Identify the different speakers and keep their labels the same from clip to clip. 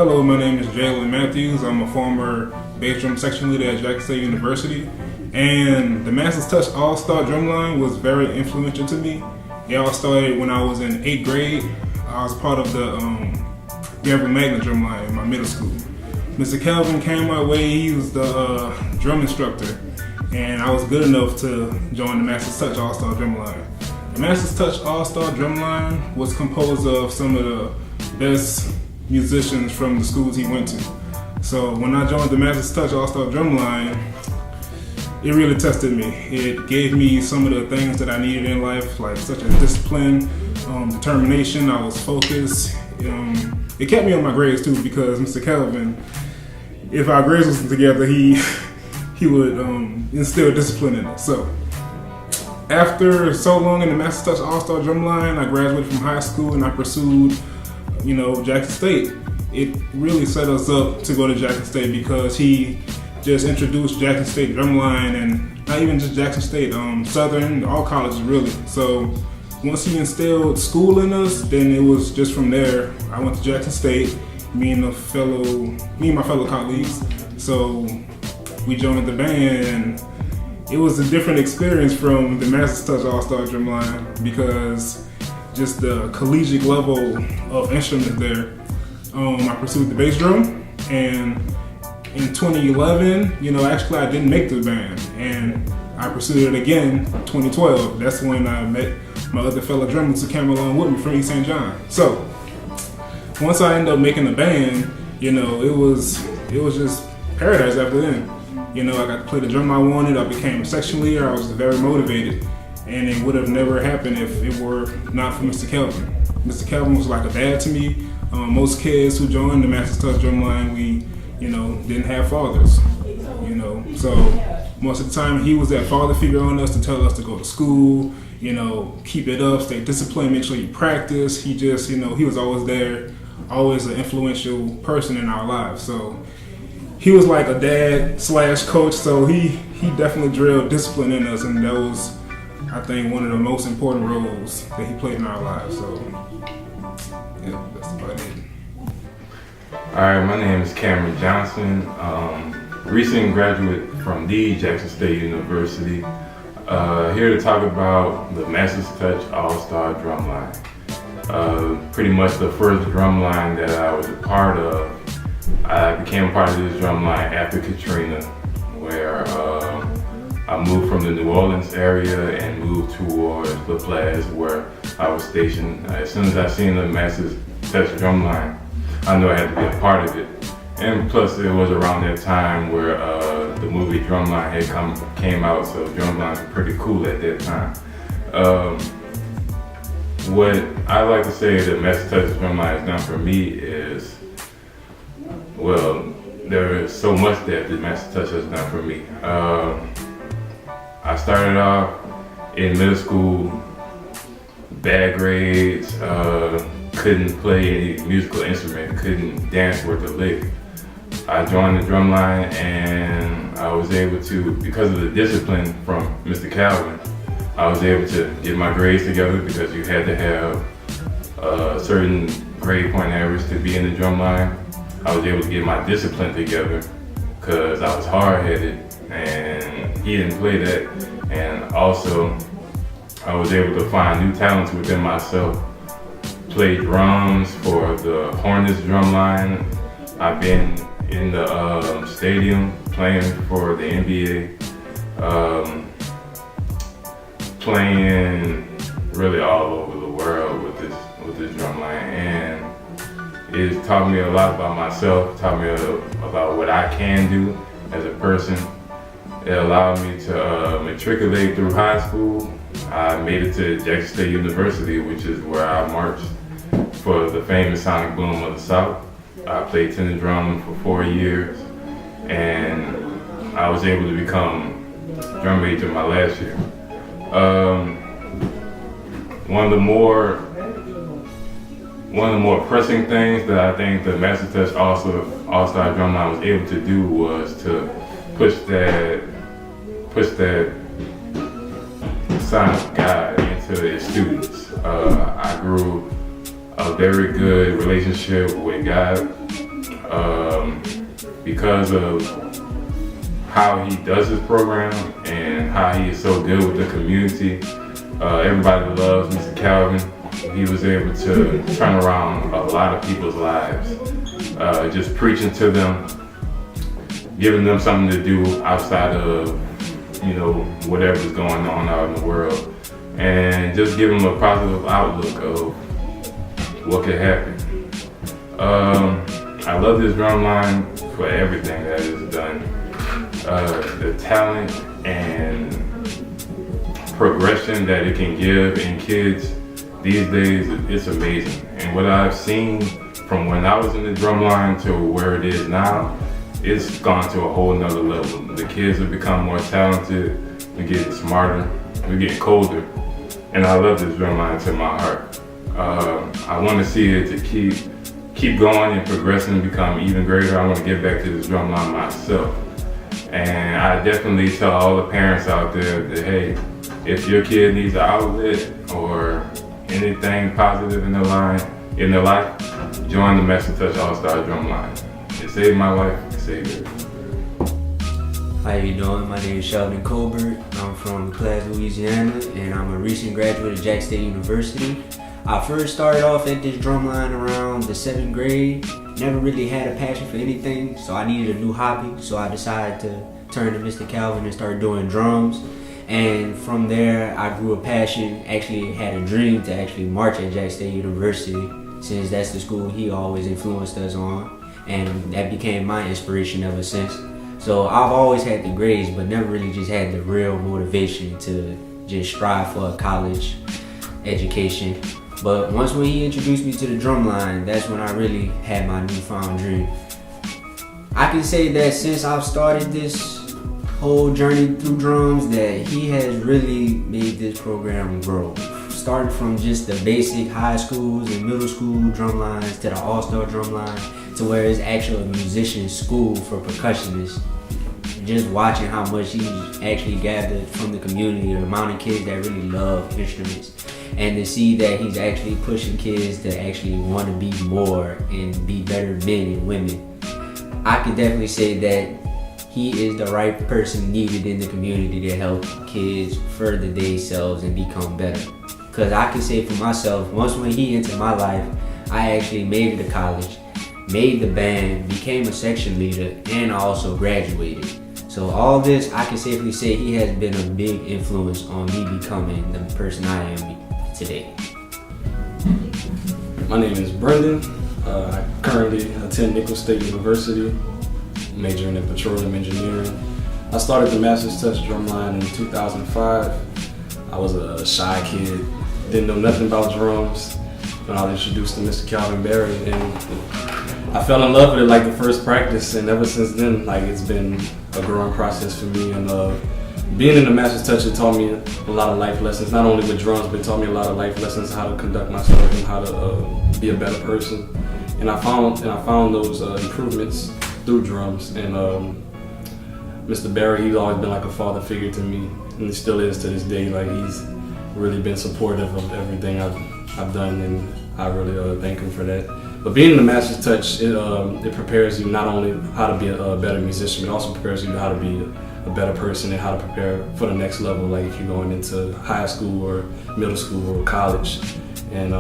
Speaker 1: Hello, my name is Jalen Matthews. I'm a former bass drum section leader at Jackson State University. And the Masters Touch All-Star Drumline was very influential to me. It all started when I was in 8th grade. I was part of the Gabriel Magna Drumline in my middle school. Mr. Calvin came my way. He was the drum instructor. And I was good enough to join the Masters Touch All-Star Drumline. The Masters Touch All-Star Drumline was composed of some of the best musicians from the schools he went to. So when I joined the Masters Touch All-Star Drumline, it really tested me. It gave me some of the things that I needed in life, like such as discipline, determination. I was focused. It kept me on my grades too, because Mr. Calvin, if our grades wasn't together, he would instill discipline in us. So after so long in the Masters Touch All-Star Drumline, I graduated from high school and I pursued Jackson State. It really set us up to go to Jackson State because he just introduced Jackson State Drumline, and not even just Jackson State, Southern, all colleges really. So once he instilled school in us, then it was just from there. I went to Jackson State, me and my fellow colleagues. So we joined the band, and it was a different experience from the Masters Touch All-Star Drumline because just the collegiate level of instruments there. I pursued the bass drum, and in 2011, actually I didn't make the band, and I pursued it again in 2012. That's when I met my other fellow drummers who came along with me from East St. John. So once I ended up making the band, it was just paradise after then. I got to play the drum I wanted. I became a section leader. I was very motivated. And it would have never happened if it were not for Mr. Kelvin. Mr. Kelvin was like a dad to me. Most kids who joined the Masters Touch Drumline, we, didn't have fathers. So most of the time he was that father figure on us to tell us to go to school, keep it up, stay disciplined, make sure you practice. He just, he was always there, always an influential person in our lives. So he was like a dad / coach. So he definitely drilled discipline in us, and that was, I think, one of the most important roles that he played in our lives. So, yeah, that's about it.
Speaker 2: Alright, my name is Cameron Johnson. Recent graduate from the Jackson State University. Here to talk about the Masters Touch All-Star Drumline. Pretty much the first drumline that I was a part of. I became a part of this drumline after Katrina, where I moved from the New Orleans area and moved towards La Place, where I was stationed. As soon as I seen the Masters Touch Drumline, I knew I had to be a part of it. And plus, it was around that time where the movie Drumline had came out, so drumlines were pretty cool at that time. What I like to say that Masters Touch Drumline has done for me is, well, there is so much that the Masters Touch has done for me. I started off in middle school, bad grades, couldn't play any musical instrument, couldn't dance worth a lick. I joined the drumline, and I was able to, because of the discipline from Mr. Calvin, I was able to get my grades together because you had to have a certain grade point average to be in the drumline. I was able to get my discipline together because I was hard-headed, and he didn't play that. And also, I was able to find new talents within myself. Play drums for the Hornets drumline. I've been in the stadium playing for the NBA, playing really all over the world with this drumline, and it taught me a lot about myself, taught me about what I can do as a person. It allowed me to matriculate through high school. I made it to Jackson State University, which is where I marched for the famous Sonic Boom of the South. I played tenor drum for 4 years, and I was able to become drum major my last year. One of the more pressing things that I think the Masters Touch All-Star Drumline was able to do was to push that sonic guide into its students. I grew a very good relationship with God because of how he does his program and how he is so good with the community. Everybody loves Mr. Calvin. He was able to turn around a lot of people's lives, just preaching to them, giving them something to do outside of, whatever's going on out in the world, and just give them a positive outlook of what could happen. I love this drumline for everything that is done. The talent and progression that it can give in kids these days, it's amazing. And what I've seen from when I was in the drumline to where it is now, it's gone to a whole nother level. The kids have become more talented, we're getting smarter, we're getting colder, and I love this drumline to my heart. I want to see it to keep going and progressing and become even greater. I want to get back to this drumline myself. And I definitely tell all the parents out there that, hey, if your kid needs an outlet or anything positive in their life, join the Master Touch All-Star Drumline. It saved my life, it saved it.
Speaker 3: How you doing? My name is Sheldon Colbert. I'm from Class, Louisiana, and I'm a recent graduate of Jackson State University. I first started off at this drumline around the 7th grade. Never really had a passion for anything, so I needed a new hobby. So I decided to turn to Mr. Calvin and start doing drums. And from there, I grew a passion, actually had a dream to actually march at Jackson State University, since that's the school he always influenced us on. And that became my inspiration ever since. So I've always had the grades, but never really just had the real motivation to just strive for a college education. But once when he introduced me to the drumline, that's when I really had my newfound dream. I can say that since I've started this whole journey through drums, that he has really made this program grow. Starting from just the basic high schools and middle school drumlines to the all-star drumline, to where it's actually a musician school for percussionists. Just watching how much he's actually gathered from the community, the amount of kids that really love instruments, and to see that he's actually pushing kids to actually want to be more and be better men and women. I can definitely say that he is the right person needed in the community to help kids further themselves and become better. Because I can say for myself, once when he entered my life, I actually made it to college, made the band, became a section leader, and I also graduated. So all this, I can safely say he has been a big influence on me becoming the person I am today.
Speaker 4: My name is Brendan. I currently attend Nicholls State University, majoring in petroleum engineering. I started the Masters Touch Drumline in 2005. I was a shy kid, didn't know nothing about drums when I was introduced to Mr. Calvin Berry, and I fell in love with it like the first practice, and ever since then, it's been a growing process for me. And being in the Masters Touch, it taught me a lot of life lessons, not only with drums, but it taught me a lot of life lessons, how to conduct myself and how to be a better person. And I found those improvements through drums. And Mr. Berry, he's always been like a father figure to me, and he still is to this day. He's really been supportive of everything I've done, and I really thank him for that. But being in the Masters Touch, it prepares you not only how to be a better musician, but also prepares you how to be a better person and how to prepare for the next level, like if you're going into high school or middle school or college. And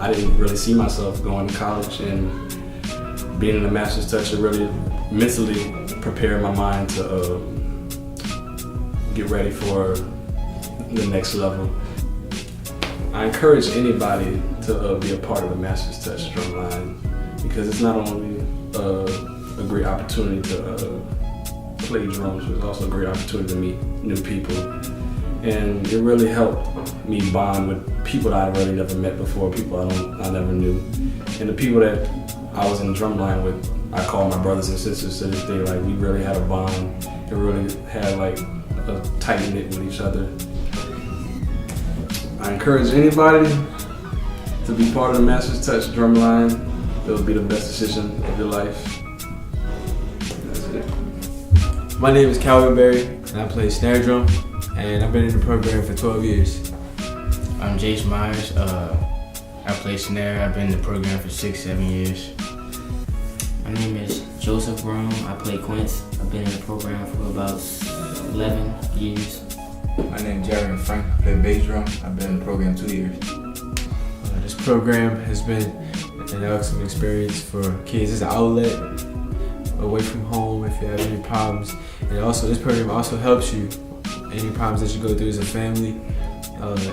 Speaker 4: I didn't really see myself going to college, and being in the Masters Touch, it really mentally prepared my mind to get ready for the next level. I encourage anybody to be a part of the Masters Touch Drumline, because it's not only a great opportunity to play drums, but it's also a great opportunity to meet new people. And it really helped me bond with people that I really never met before, people I never knew. And the people that I was in the drumline with, I call my brothers and sisters to this day. We really had a bond and really had a tight knit with each other. I encourage anybody to be part of the Masters Touch Drumline. It will be the best decision of your life. That's it.
Speaker 5: My name is Calvin Berry, and I play snare drum, and I've been in the program for 12 years.
Speaker 6: I'm Jace Myers. I play snare. I've been in the program for 6-7 years. My name is Joseph Brown. I play Quince. I've been in the program for about 11 years.
Speaker 7: My name is Jeremy Frank. I play bass drum. I've been in the program 2 years.
Speaker 5: This program has been an awesome experience for kids. It's an outlet away from home if you have any problems. And also, this program also helps you. Any problems that you go through as a family,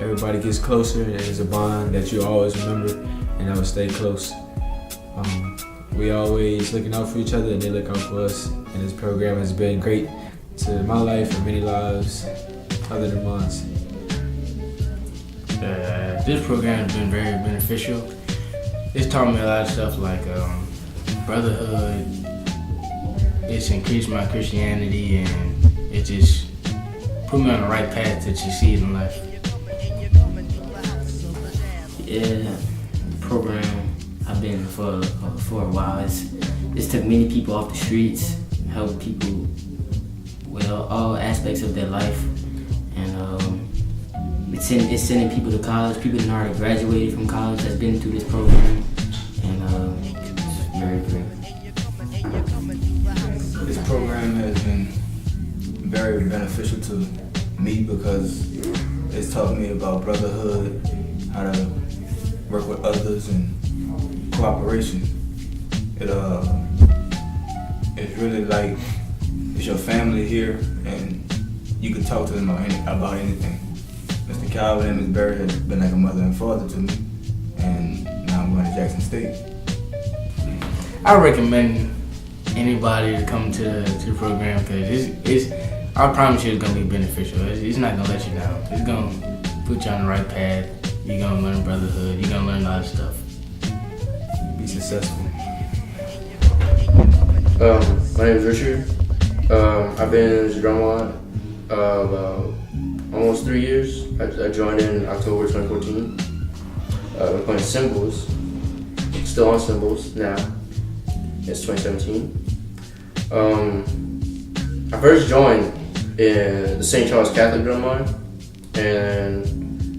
Speaker 5: everybody gets closer, and there's a bond that you always remember, and that will stay close. We always looking out for each other, and they look out for us. And this program has been great to my life and many lives other than mine.
Speaker 6: This program has been very beneficial. It's taught me a lot of stuff like brotherhood. It's increased my Christianity, and it just put me on the right path to succeed in life. Yeah, the program I've been for a while. It's took many people off the streets, helped people with all aspects of their life, and it's sending people to college. People that already graduated from college that's been through this program, and it's very great.
Speaker 7: This program has been very beneficial to me because it's taught me about brotherhood, how to work with others, and cooperation. It's really like it's your family here, and you can talk to them about anything. Mr. Calvin and Ms. Berry has been like a mother and father to me, and now I'm going to Jackson State.
Speaker 6: I recommend anybody to come to the program because I promise you it's going to be beneficial. It's not going to let you down. It's going to put you on the right path. You're going to learn brotherhood. You're going to learn a lot of stuff.
Speaker 7: Be successful.
Speaker 8: My name is Richard. I've been in this drumline about almost 3 years. I joined in October 2014. We're playing cymbals. Still on cymbals now. It's 2017. I first joined in the St. Charles Catholic drumline, and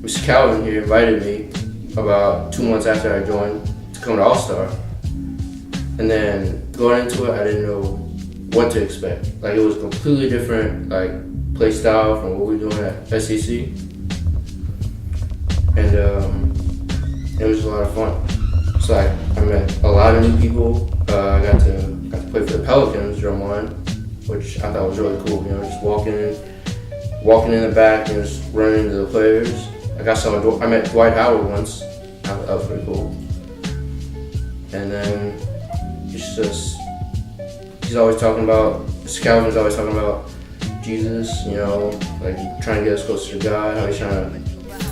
Speaker 8: Mr. Calvin here invited me about 2 months after I joined to come to All-Star. And then going into it, I didn't know what to expect. Like, it was completely different, like, play style from what we were doing at SEC. And it was a lot of fun. So I met a lot of new people. I got to play for the Pelicans drumline, which I thought was really cool. You know, just walking in the back and just running into the players. I met Dwight Howard once. That was pretty cool. And then he's always talking about, Calvin's always talking about Jesus, you know, like trying to get us closer to God, how he's trying to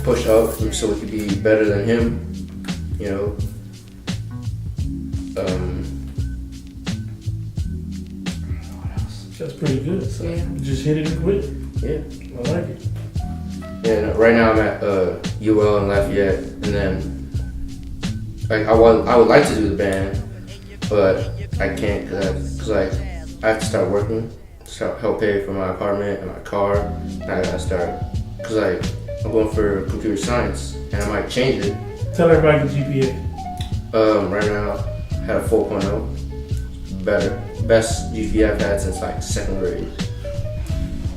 Speaker 8: push up so we could be better than him, you know.
Speaker 9: That's pretty good. So
Speaker 8: Yeah.
Speaker 9: you just hit it and quit it.
Speaker 8: Yeah.
Speaker 9: I like it.
Speaker 8: Yeah, right now I'm at UL in Lafayette, and then like I would like to do the band, but I can't because I have to start working, help pay for my apartment and my car. And I gotta start because I'm going for computer science, and I might change it.
Speaker 9: Tell everybody the GPA.
Speaker 8: Right now I had a 4.0, best GPA I've had since like 2nd grade.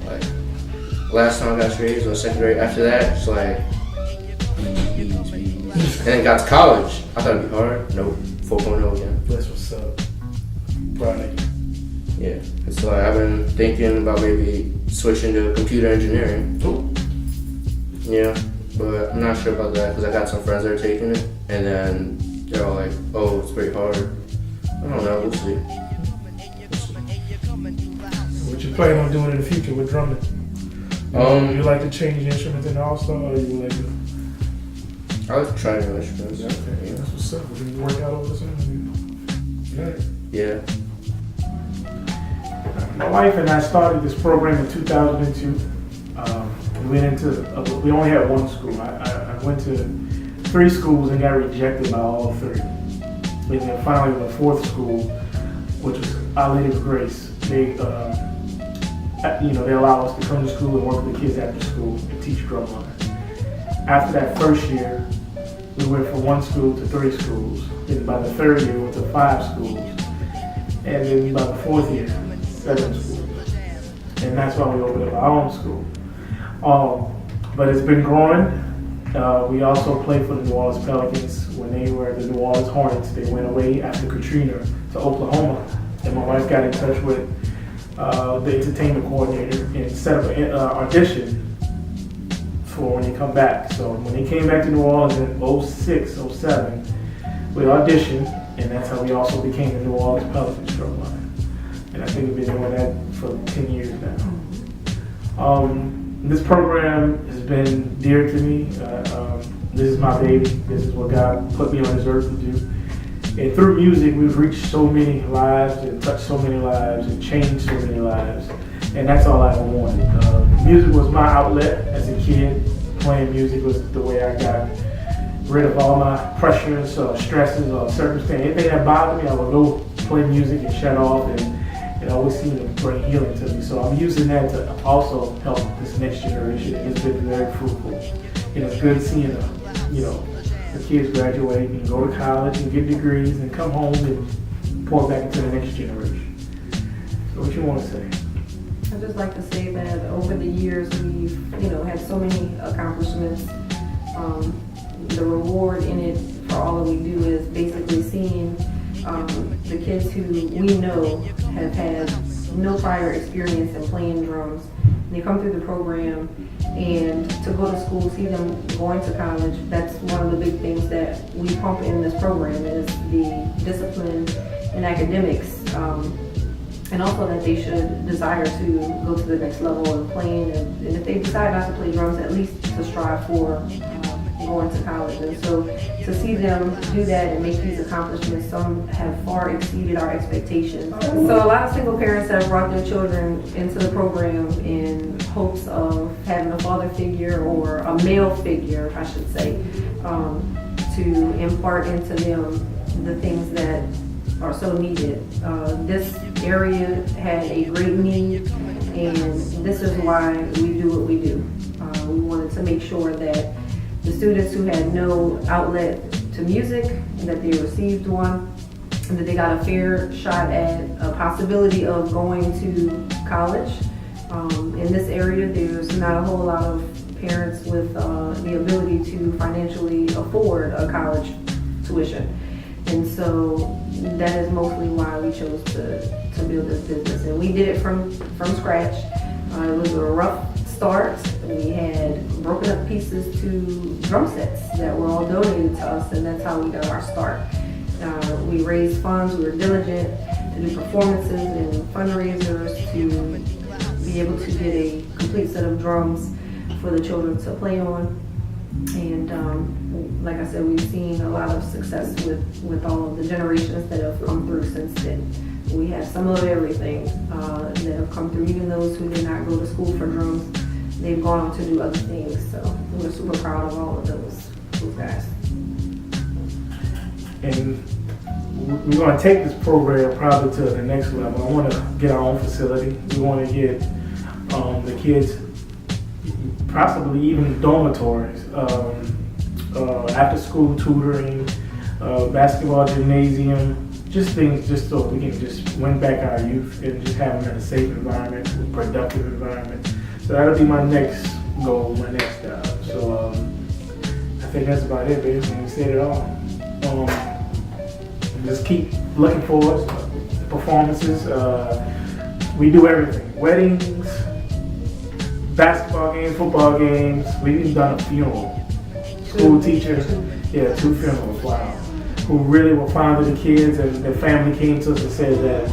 Speaker 8: Like last time I got straight was in 2nd grade. After that, it's like. And then got to college. I thought it'd be hard. Nope, 4.0 again.
Speaker 9: That's what's up. Proud of you.
Speaker 8: Yeah, it's like I've been thinking about maybe switching to computer engineering.
Speaker 9: Cool.
Speaker 8: Yeah, but I'm not sure about that because I got some friends that are taking it, and then they're all like, "Oh, it's pretty hard." I don't know. We'll see.
Speaker 9: What you plan on doing in the future with drumming? You like to change instruments in All-Star, or you like to?
Speaker 8: I like to try new instruments.
Speaker 9: Okay, that's what's up. Did you work out over the summer?
Speaker 8: Yeah.
Speaker 9: My wife and I started this program in 2002. We only had one school. I went to 3 schools and got rejected by all 3. And then finally the 4th school, which was Our Lady of Grace, they allow us to come to school and work with the kids after school and teach drumline. After that first year, we went from 1 school to 3 schools. And by the 3rd year, we went to 5 schools. and then about the fourth year, 7 schools. And that's why we opened up our own school. But it's been growing. We also played for the New Orleans Pelicans when they were the New Orleans Hornets. They went away after Katrina to Oklahoma, and my wife got in touch with the entertainment coordinator and set up an audition for when they come back. So when they came back to New Orleans in 06, 07, we auditioned, and that's how we also became the New Orleans Pelicans Drumline. And I think we've been doing that for 10 years now. This program has been dear to me. This is my baby. This is what God put me on this earth to do. And through music, we've reached so many lives and touched so many lives and changed so many lives. And that's all I ever wanted. Music was my outlet as a kid. Playing music was the way I got rid of all my pressures or stresses or circumstances. Anything that bothered me, I would go play music and shut off, and it always seemed to bring healing to me. So I'm using that to also help this next generation, and it's been very fruitful. And it's good seeing the kids graduate and go to college and get degrees and come home and pour back into the next generation. So what you want to say?
Speaker 10: I'd just like to say that over the years we've, had so many accomplishments. The reward in it for all that we do is basically seeing the kids who we know have had no prior experience in playing drums. They come through the program, and to go to school, see them going to college, that's one of the big things that we pump in this program is the discipline and academics. And also that they should desire to go to the next level of playing, and if they decide not to play drums, at least to strive for going to college. And so to see them do that and make these accomplishments, some have far exceeded our expectations. So a lot of single parents have brought their children into the program in hopes of having a father figure or a male figure, I should say, to impart into them the things that are so needed. This area had a great need, and this is why we do what we do. We wanted to make sure that the students who had no outlet to music, that they received one, and that they got a fair shot at a possibility of going to college. In this area, there's not a whole lot of parents with the ability to financially afford a college tuition. And so that is mostly why we chose to build this business. And we did it from scratch. It was a rough start. We had broken up pieces to drum sets that were all donated to us, and that's how we got our start. We raised funds, we were diligent to do performances and fundraisers to be able to get a complete set of drums for the children to play on. And like I said, we've seen a lot of success with all of the generations that have come through since then. We have some of everything that have come through, even those who did not go to school for drums. They've gone on to do other things, so we're super proud of all of those guys.
Speaker 9: And we're going to take this program probably to the next level. I want to get our own facility. We want to get the kids possibly even dormitories, after school tutoring, basketball gymnasium, just things just so we can just win back our youth and just have them in a safe environment, a productive environment. So that'll be my next goal, my next job. So I think that's about it, baby. We said it all. Just keep looking forward to performances. We do everything. Weddings, basketball games, football games. We've even done a funeral. School teacher, 2 funerals, wow. Who really were fond of the kids, and their family came to us and said that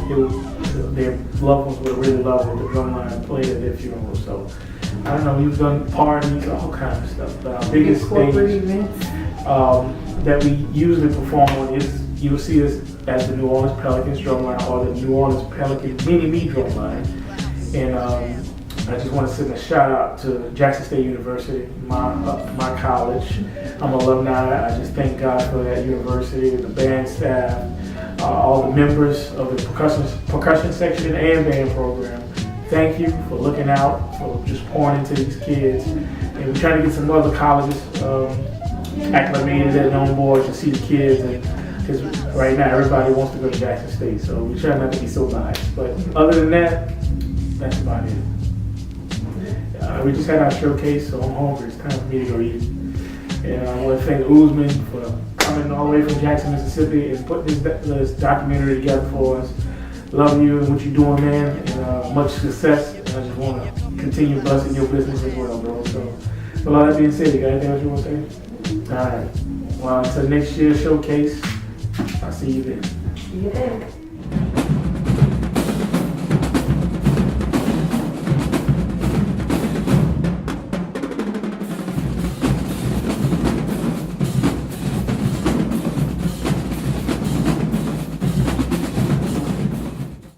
Speaker 9: their loved ones would really love what the drumline played at their funeral. So, I don't know, we've done parties, all kinds of stuff. But our biggest stage that we usually perform on is, you'll see us as the New Orleans Pelicans drumline or the New Orleans Pelicans Mini-Me drumline. And I just want to send a shout out to Jackson State University, my college. I'm an alumni. I just thank God for that university, the band staff, all the members of the percussion section and band program. Thank you for looking out, for just pouring into these kids. And we're trying to get some other colleges acclimated and on board to see the kids. And Because right now everybody wants to go to Jackson State, so we try not to be so biased. But other than that, that's about it. We just had our showcase, so I'm hungry. It's time for me to go eat. And I want to thank Uzman for coming all the way from Jackson, Mississippi, and putting this documentary together for us. Love you and what you're doing, man, and much success. And I just want to continue busting your business as well, bro. So, with all that being said, you got anything else you want to say? All right. Well, until next year's showcase, I'll see you then.
Speaker 10: See you then.